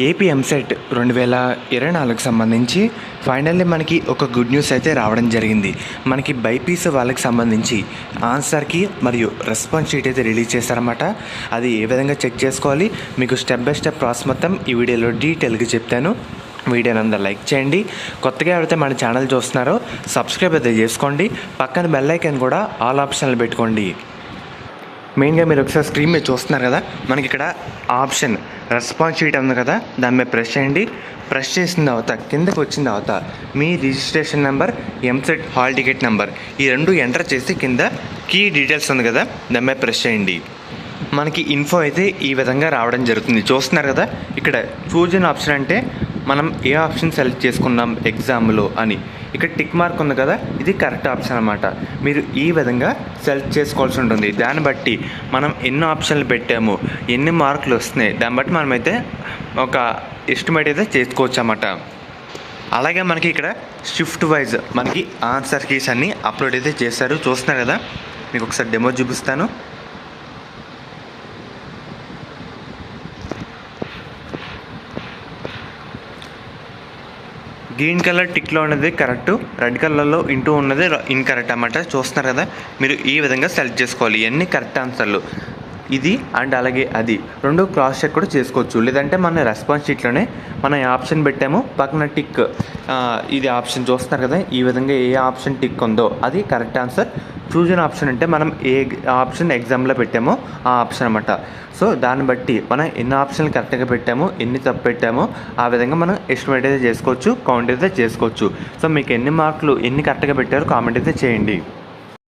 AP EAMCET 2024కి సంబంధించి finally మనకి ఒక గుడ్ న్యూస్ అయితే రావడం జరిగింది. మనకి బైపీసీ వాళ్ళకి సంబంధించి ఆన్సర్కి మరియు రెస్పాన్స్ షీట్ అయితే రిలీజ్ చేశారన్నమాట. అది ఏ విధంగా చెక్ చేసుకోవాలి మీకు స్టెప్ బై స్టెప్ ప్రాసెస్ మొత్తం ఈ వీడియోలో డీటెయిల్గా చెప్తాను. వీడియోని అందరూ లైక్ చేయండి. కొత్తగా ఎవరైతే మన ఛానల్ చూస్తున్నారో సబ్స్క్రైబ్ అయితే చేసుకోండి. పక్కన బెల్ ఐకాన్ కూడా ఆల్ ఆప్షన్లు పెట్టుకోండి. మెయిన్గా మీరు ఒకసారి స్క్రీన్ మీద చూస్తున్నారు కదా, మనకి ఇక్కడ ఆప్షన్ రెస్పాన్స్ షీట్ ఉంది కదా, దాని మీద ప్రెస్ చేయండి. ప్రెస్ చేసిన తర్వాత కిందకి వచ్చిన తర్వాత మీ registration number, EAMCET hall ticket number ఈ రెండు ఎంటర్ చేసి కింద కీ డీటెయిల్స్ ఉంది కదా, దాని మీద ప్రెస్ చేయండి. మనకి ఇన్ఫో అయితే ఈ విధంగా రావడం జరుగుతుంది. చూస్తున్నారు కదా, ఇక్కడ చూజ్ అన్ ఆప్షన్ అంటే మనం ఏ ఆప్షన్ సెలెక్ట్ చేసుకున్నాం ఎగ్జామ్లో అని. ఇక్కడ టిక్ మార్క్ ఉంది కదా, ఇది కరెక్ట్ ఆప్షన్ అనమాట. మీరు ఈ విధంగా సెలెక్ట్ చేసుకోవాల్సి ఉంటుంది. దాన్ని బట్టి మనం ఎన్ని ఆప్షన్లు పెట్టాము, ఎన్ని మార్కులు వస్తున్నాయి, దాన్ని బట్టి మనమైతే ఒక ఎస్టిమేట్ అయితే చేసుకోవచ్చు అన్నమాట. అలాగే మనకి ఇక్కడ షిఫ్ట్ వైజ్ మనకి ఆన్సర్ కీస్ అన్నీ అప్లోడ్ అయితే చేశారు. చూస్తున్నారు కదా, మీకు ఒకసారి డెమో చూపిస్తాను. గ్రీన్ కలర్ టిక్లో ఉన్నది కరెక్ట్, రెడ్ కలర్లో ఇంటూ ఉన్నది ఇన్కరెక్ట్ అన్నమాట. చూస్తున్నారు కదా, మీరు ఈ విధంగా సెలెక్ట్ చేసుకోవాలి. ఇవన్నీ కరెక్ట్ ఆన్సర్లు. ఇది అండ్ అలాగే అది రెండు క్రాస్ చెక్ కూడా చేసుకోవచ్చు. లేదంటే మన రెస్పాన్స్ షీట్లోనే మనం ఏ ఆప్షన్ పెట్టామో పక్కన టిక్, ఇది ఆప్షన్ చూస్తున్నారు కదా, ఈ విధంగా ఏ ఆప్షన్ టిక్ ఉందో అది correct answer. Choose an option అంటే మనం ఏ ఆప్షన్ ఎగ్జామ్లో పెట్టామో ఆ ఆప్షన్ అన్నమాట. సో దాన్ని బట్టి మనం ఎన్ని ఆప్షన్లు కరెక్ట్గా పెట్టామో, ఎన్ని తప్పు పెట్టామో ఆ విధంగా మనం ఎస్టిమేట్ అయితే చేసుకోవచ్చు, కౌంట్ అయితే చేసుకోవచ్చు. సో మీకు ఎన్ని మార్కులు ఎన్ని కరెక్ట్గా పెట్టారో కామెంట్ అయితే చేయండి.